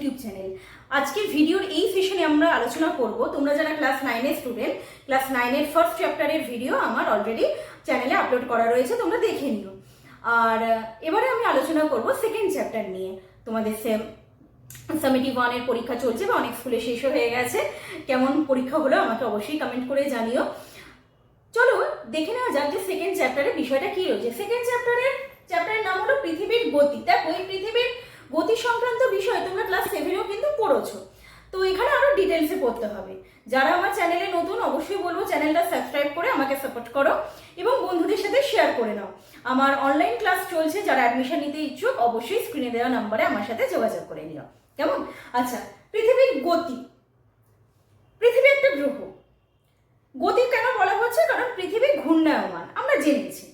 YouTube channel. আজকের ভিডিওর এই সেশনে আমরা আলোচনা করব, তোমরা যারা ক্লাস 9-এর স্টুডেন্ট, ক্লাস 9-এর ফার্স্ট চ্যাপ্টারের ভিডিও আমার অলরেডি চ্যানেলে আপলোড করা রয়েছে, তোমরা দেখে নিও। আর এবারে আমি আলোচনা করব সেকেন্ড চ্যাপ্টার নিয়ে। তোমাদের সামেটিভ 1-এর পরীক্ষা চলছে বা অনেক স্কুলে শেষও হয়ে গেছে। কেমন পরীক্ষা হলো আমাকে অবশ্যই কমেন্ট করে জানিও। চলো দেখে নেওয়া যাক যে সেকেন্ড চ্যাপ্টারের বিষয়টা কি রয়েছে। সেকেন্ড চ্যাপ্টারের নাম হলো পৃথিবীর গতি। দেখো, এই পৃথিবীর গতি সংক্রান্ত বিষয় তোমরা ক্লাস 7-এও কিন্তু পড়েছো, তো এখানে আরো ডিটেলসে পড়তে হবে। যারা আমার চ্যানেলে নতুন, অবশ্যই বলবো চ্যানেলটা সাবস্ক্রাইব করে আমাকে সাপোর্ট করো এবং বন্ধুদের সাথে শেয়ার করে নাও। আমার অনলাইন ক্লাস চলছে, যারা অ্যাডমিশন নিতে ইচ্ছুক অবশ্যই স্ক্রিনে দেওয়া নাম্বারে আমার সাথে যোগাযোগ করে নিও। কেমন? আচ্ছা, পৃথিবীর গতি। পৃথিবী একটা গ্রহ। গতি কেন বলা হচ্ছে? কারণ পৃথিবী ঘূর্ণায়মান, আমরা জেনেছি।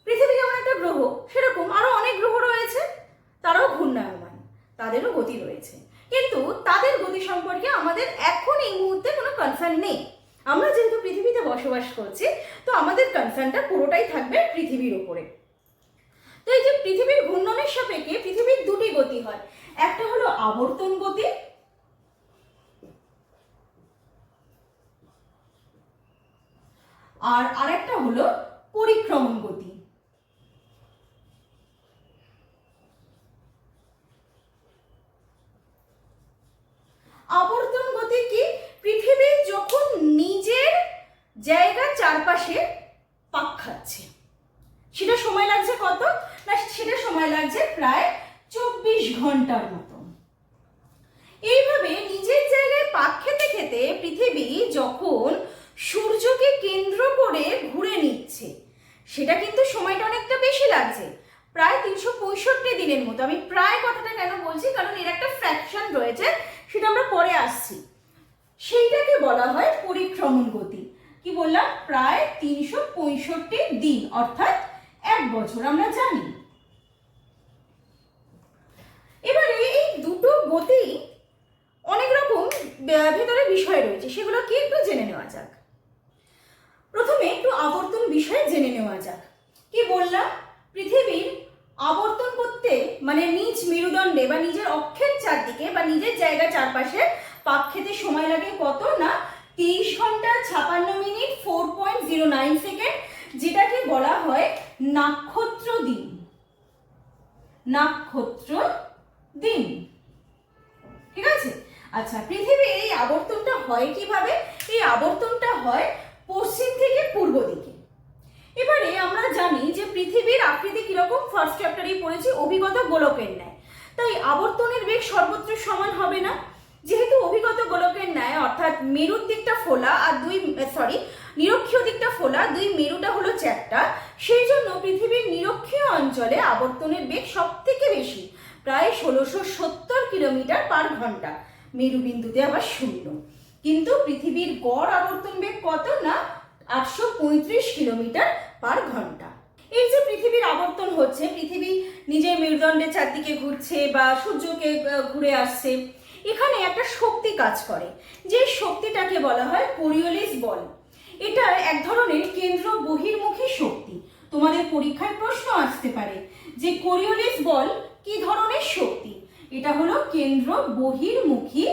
পৃথিবী যেমন একটা গ্রহ, সেরকম আরো অনেক গ্রহ রয়েছে, তারাও ঘূর্ণায়মান, তাদেরও গতি রয়েছে। কিন্তু তাদের গতি সম্পর্কে আমাদের এখন এই মুহূর্তে কোনো কনসার্ন নেই। আমরা যেহেতু পৃথিবীতে বসবাস করছি, তো আমাদের কনসার্নটা পুরোটাই থাকবে পৃথিবীর উপরে। তো এই যে পৃথিবীর ঘূর্ণনের সাপেক্ষে পৃথিবীর দুটি গতি হয়, একটা হলো আবর্তন গতি, আর আরেকটা হলো পরিক্রমণ গতি। আবর্তন গতি কি? পৃথিবী যখন নিজের জায়গার চারপাশে পাক খাচ্ছে, সেটা সময় লাগছে কত না, সেটা সময় লাগছে প্রায় 24 ঘন্টার মতো। এইভাবে নিজের জায়গায় পাক খেতে খেতে পৃথিবী যখন সূর্যকে কেন্দ্র করে ঘুরে নিচ্ছে, সেটা কিন্তু সময়টা অনেকটা বেশি লাগছে, প্রায় 365 দিনের মতো। আমি প্রায় কথাটা কেন বলছি, কারণ এর একটা ফ্র্যাকশন রয়েছে, সেটা আমরা পরে আসছি। সেইটাকে বলা হয় পরিক্রমণ গতি। কি বললাম? প্রায় 365 দিন, অর্থাৎ 1 বছর, আমরা জানি। এবারে এই দুটো গতি অনেক রকম ভেতরে বিষয় রয়েছে, সেগুলো কি একটু জেনে নেওয়া যাক। প্রথমে একটু আবর্তন বিষয়ে জেনে নেওয়া যাক। কি বললাম? পৃথিবীর আবর্তন করতে মানে নিজ মেরুদণ্ডে বা নিজের অক্ষের চারদিকে বা নিজের জায়গার চারপাশে পাক খেতে সময় লাগে কত না 23 ঘন্টা 56 মিনিট 4.09 সেকেন্ড, যেটাকে বলা হয় নাক্ষত্র দিন। নাক্ষত্র দিন, ঠিক আছে? আচ্ছা, পৃথিবীর এই আবর্তনটা হয় কিভাবে? এই আবর্তনটা হয় পশ্চিম থেকে পূর্ব দিকে। এবারে আমরা জানি যে পৃথিবীর আকৃতি কিরকম, ফার্স্ট চ্যাপ্টারেই পড়েছি, অভিগত গোলকের ন্যায়। তাই আবর্তনের বেগ সর্বত্র সমান হবে না। যেহেতু অভিগত গোলকের ন্যায়, অর্থাৎ মেরুর দিকটা ফোলা আর নিরক্ষীয় দিকটা ফোলা, দুই মেরুটা হলো চ্যাপ্টা, সেই জন্য পৃথিবীর নিরক্ষীয় অঞ্চলে আবর্তনের বেগ সব থেকে বেশি, প্রায় 1670 কিলোমিটার পার ঘন্টা, মেরুবিন্দুতে আবার 0। কিন্তু পৃথিবীর গড় আবর্তন বেগ কত না 835 কিলোমিটার পার ঘন্টা। এই যে পৃথিবীর আবর্তন হচ্ছে, পৃথিবী নিজের মেরুদণ্ডের চারদিকে ঘুরছে বা সূর্যকে ঘুরে আসছে, এখানে একটা শক্তি কাজ করে, যে শক্তিটাকে বলা হয় কোরিওলিস বল। এটা এক ধরনের কেন্দ্র বহির্মুখী শক্তি। তোমাদের পরীক্ষায় প্রশ্ন আসতে পারে যে কোরিওলিস বল কি ধরনের শক্তি? এটা হলো কেন্দ্র বহির্মুখী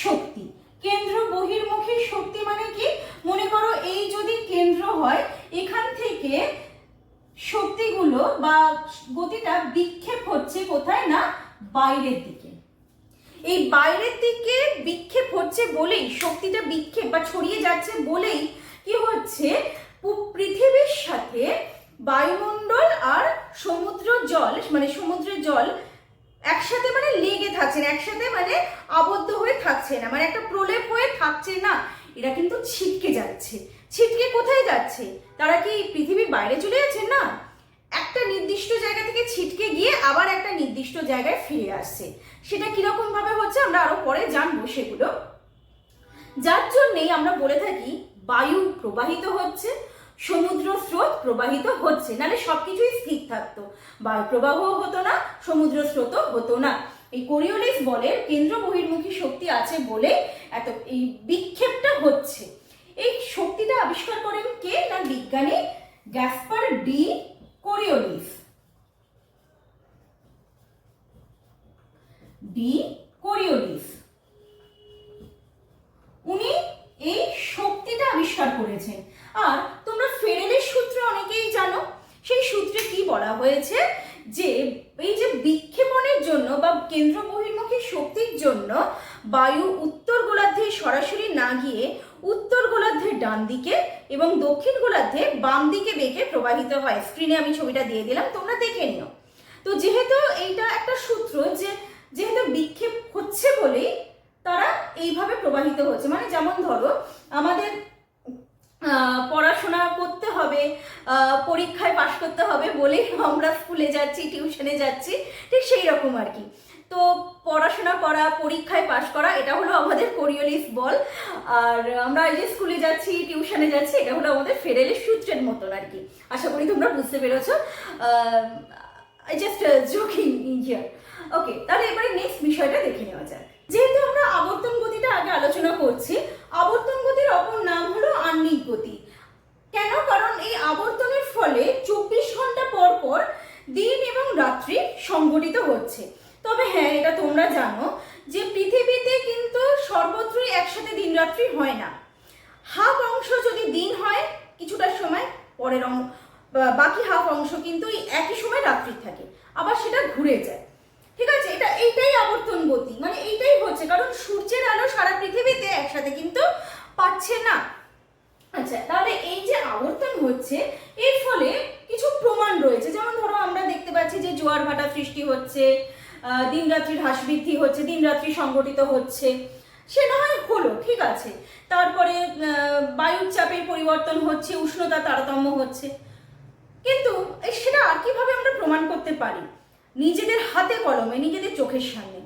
শক্তি। কেন্দ্র বহির্মুখী শক্তি মানে কি? মনে করো এই যদি কেন্দ্র হয়, এখান থেকে শক্তিগুলো বা গতিটা বিক্ষেপ হচ্ছে কোথায় না বাইরের দিকে। এই বাইরের দিকে বিক্ষেপ হচ্ছে বলেই, শক্তিটা বিক্ষেপ বা ছড়িয়ে যাচ্ছে বলেই কি হচ্ছে, পৃথিবীর সাথে বায়ুমণ্ডল আর সমুদ্রের জল একসাথে মানে লেগে থাকছে না, একসাথে মানে আবদ্ধ হয়ে থাকছে না, মানে একটা প্রলেপ হয়ে থাকছে না, এরা কিন্তু ছিটকে যাচ্ছে। ছিটকে কোথায় যাচ্ছে? তারা কি পৃথিবীর বাইরে চলে যাচ্ছে না, একটা নির্দিষ্ট জায়গা থেকে ছিটকে গিয়ে আবার একটা নির্দিষ্ট জায়গায় ফিরে আসছে। সেটা কিরকম ভাবে হচ্ছে আমরা আরো পরে জানবো সেগুলো। যার জন্যই আমরা বলে থাকি বায়ু প্রবাহিত হচ্ছে, সমুদ্র স্রোত প্রবাহিত হচ্ছে, নাহলে সবকিছুই স্থির থাকতো, বায়ু প্রবাহ হতো না, সমুদ্র স্রোতও হতো না। এই কোরিওলিস বলের কেন্দ্র বহির্মুখী শক্তি আছে বলে এত এই বিক্ষেপটা হচ্ছে। এই শক্তিটা আবিষ্কার করেন কে না বিজ্ঞানী Gaspar D Coriolis. D Coriolis. উনি এই শক্তিটা আবিষ্কার করেছেন। আর তোমরা ফেরেলের সূত্র অনেকেই জানো। সেই সূত্রে কি বলা হয়েছে যে এই যে বিক্ষেপণের জন্য বা কেন্দ্র বহির্মুখী শক্তির জন্য বায়ু উত্তর গোলার্ধে সরাসরি না গিয়ে উত্তর গোলার্ধের ডান দিকে এবং দক্ষিণ গোলার্ধে বাম দিকে বেঁকে প্রবাহিত হয়। স্ক্রিনে আমি ছবিটা দিয়ে দিলাম, তোমরা দেখে নিও। তো যেহেতু এইটা একটা সূত্র যে যেহেতু বিক্ষেপ হচ্ছে বলেই তারা এইভাবে প্রবাহিত হচ্ছে। মানে যেমন ধরো আমাদের পড়াশোনা করতে হবে, পরীক্ষায় পাশ করতে হবে বলেই আমরা স্কুলে যাচ্ছি, টিউশনে যাচ্ছি, ঠিক সেই রকম আর কি। তো পড়াশোনা করা, পরীক্ষায় পাশ করা, এটা হলো আমাদের কোরিওলিস বল। আর আমরা এই যে স্কুলে যাচ্ছি, টিউশনে যাচ্ছি, এটা হলো আমাদের ফেরেলের সূত্রের মতন আর কি। আশা করি তোমরা বুঝতে পেরেছো। Just joking here. ওকে, তাহলে এবারে নেক্সট বিষয়টা দেখে নেওয়া যাক। যেহেতু আমরা আবর্তন গতিটা আগে আলোচনা করছি, আবর্তন গতির অপর নাম হলো আহ্নিক গতি। কেন? কারণ এই আবর্তনের ফলে 24 ঘন্টা পর পর দিন এবং রাত্রি সংঘটিত হচ্ছে। তবে হ্যাঁ, এটা তোমরা জানো যে পৃথিবীতে কিন্তু সর্বত্রই একসাথে দিন রাত্রি হয় না। হাফ অংশ যদি দিন হয় কিছুটা সময়, পরের বাকি হাফ অংশ কিন্তু একই সময় রাত্রি থাকে, আবার সেটা ঘুরে যায়। ঠিক আছে, এইটাই আবর্তন গতি, মানে এইটাই হচ্ছে। কারণ সূর্যের আলো সারা পৃথিবীতে একসাথে কিন্তু পাচ্ছে না। আচ্ছা, তাহলে এই যে আবর্তন হচ্ছে এর ফলে কিছু প্রমাণ রয়েছে। যেমন ধরো আমরা দেখতে পাচ্ছি যে জোয়ার ভাটা সৃষ্টি হচ্ছে, দিন রাত্রির হ্রাস বৃদ্ধি হচ্ছে, দিন রাত্রি সংঘটিত হচ্ছে, সে না হয় হলো, ঠিক আছে। তারপরে বায়ুর চাপের পরিবর্তন হচ্ছে, উষ্ণতা তারতম্য হচ্ছে। কিন্তু সেটা আর কিভাবে আমরা প্রমাণ করতে পারি? নিজেদের হাতে কলমে, নিজেদের চোখের সামনে।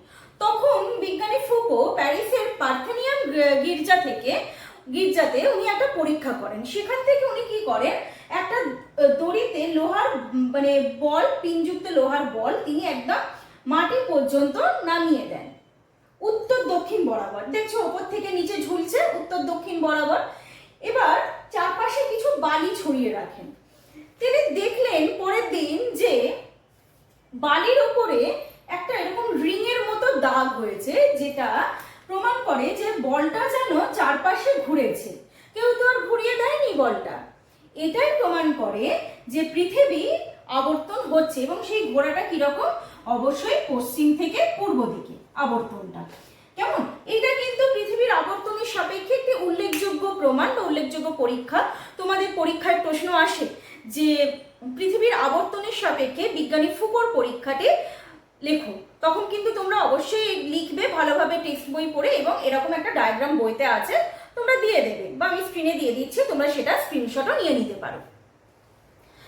তখন বিজ্ঞানী ফুকো প্যারিসের পার্থেনিয়াম গির্জাতে উনি একটা পরীক্ষা করেন। সেখান থেকে উনি কি করেন, একটা দড়িতে লোহার মানে বল, পিনযুক্ত লোহার বল তিনি একদম মাটি পর্যন্ত নামিয়ে দেন, উত্তর দক্ষিণ বরাবর। দেখছো ওপর থেকে নিচে ঝুলছে উত্তর দক্ষিণ বরাবর। এবার চারপাশে কিছু বালি ছড়িয়ে রাখেন। তিনি দেখলেন পরের দিন যে বালির ওপরে একটা এরকম রিং এর মতো দাগ হয়েছে, যেটা প্রমাণ করে যে বলটা যেন চারপাশে ঘুরেছে, কেউ তো আর ঘুরিয়ে দেয়নি বলটা। এটাই প্রমাণ করে যে পৃথিবী আবর্তন হচ্ছে। এবং সেই ঘোরাটা কিরকম? অবশ্যই পশ্চিম থেকে পূর্ব দিকে আবর্তনটা। কেমন? এটা কিন্তু পৃথিবীর আবর্তনের সাপেক্ষে একটি উল্লেখযোগ্য প্রমাণ বা উল্লেখযোগ্য পরীক্ষা। তোমাদের পরীক্ষায় প্রশ্ন আসে যে পৃথিবীর আবর্তনের সাপেক্ষে বিজ্ঞানী ফুকোর পরীক্ষাটি লেখো, তখন কিন্তু তোমরা অবশ্যই লিখবে ভালোভাবে টেক্সট বই পড়ে, এবং এরকম একটা ডায়াগ্রাম বইতে আছে, তোমরা দিয়ে দেবে বা আমি স্ক্রিনে দিয়ে দিচ্ছি, তোমরা সেটা স্ক্রিনশটও নিয়ে নিতে পারো।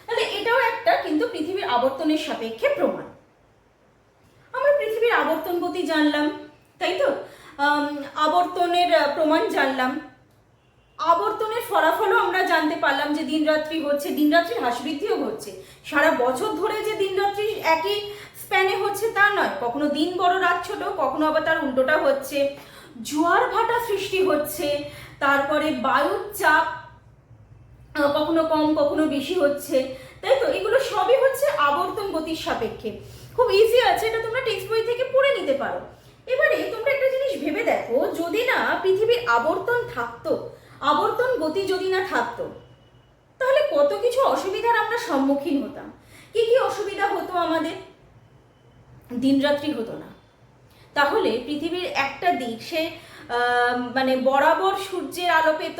তাহলে এটাও একটা কিন্তু পৃথিবীর আবর্তনের সাপেক্ষে প্রমাণ। আমরা পৃথিবীর আবর্তন গতি জানলাম, তাই তো? আবর্তনের প্রমাণ জানলাম, আবর্তনের ফলাফলও আমরা জানতে পারলাম যে দিন রাত্রি হচ্ছে, দিন রাত্রির হ্রাস বৃদ্ধিও হচ্ছে। সারা বছর ধরে যে দিন রাত্রি একই স্প্যানে হচ্ছে তা নয়, কখনো দিন বড় রাত ছোট, কখনো আবার তার উল্টোটা হচ্ছে। জোয়ার ভাটা সৃষ্টি হচ্ছে, তারপরে বায়ুর চাপ কখনো কম কখনো বেশি হচ্ছে, তাই তো? এগুলো সবই হচ্ছে আবর্তন গতির সাপেক্ষে। খুব ইজি আছে, এটা তোমরা টেক্সট বই থেকে পড়ে নিতে পারো। এবারে তোমরা একটা জিনিস ভেবে দেখো, যদি না পৃথিবীর আবর্তন থাকতো, আবর্তন গতি যদি না থাকতো, তাহলে কত কিছু অসুবিধার আমরা সম্মুখীন হতাম। কি কি অসুবিধা হতো আমাদের? দিন রাত্রি হতো না, তাহলে পৃথিবীর একটা দিক সে মানে বরাবর সূর্যের আলো পেত,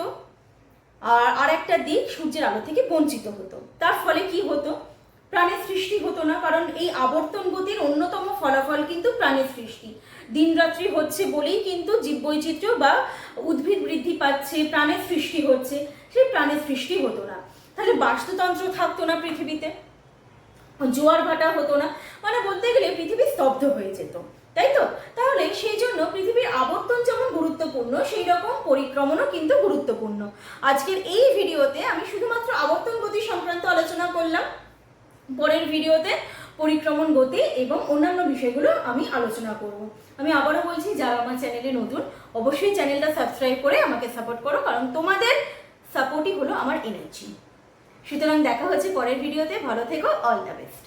আর একটা দিক সূর্যের আলো থেকে বঞ্চিত হতো। তার ফলে কি হতো? প্রাণের সৃষ্টি হতো না। কারণ এই আবর্তন গতির অন্যতম ফলাফল কিন্তু প্রাণের সৃষ্টি। দিন রাত্রি হচ্ছে বলেই কিন্তু জীববৈচিত্র্য বা উদ্ভিদ বৃদ্ধি পাচ্ছে, প্রাণের সৃষ্টি হচ্ছে। সেই প্রাণের সৃষ্টি হতো না, তাহলে বাস্তুতন্ত্র থাকতো না পৃথিবীতে, জোয়ার ভাটা হতো না, মানে বলতে গেলে পৃথিবী স্তব্ধ হয়ে যেত, তাই তো? তাহলে সেই জন্য পৃথিবীর আবর্তন যেমন গুরুত্বপূর্ণ, সেই রকম পরিক্রমণও কিন্তু গুরুত্বপূর্ণ। আজকের এই ভিডিওতে আমি শুধুমাত্র আবর্তন গতি সংক্রান্ত আলোচনা করলাম। পরের ভিডিওতে পরিক্রমণ গতি এবং অন্যান্য বিষয়গুলো আমি আলোচনা করব। আমি আবারও বলছি, যারা আমার চ্যানেলে নতুন, অবশ্যই চ্যানেলটা সাবস্ক্রাইব করে আমাকে সাপোর্ট করো, কারণ তোমাদের সাপোর্টই হলো আমার এনার্জি। সুতরাং দেখা হচ্ছে পরের ভিডিওতে। ভালো থেকো, অল দ্য বেস্ট।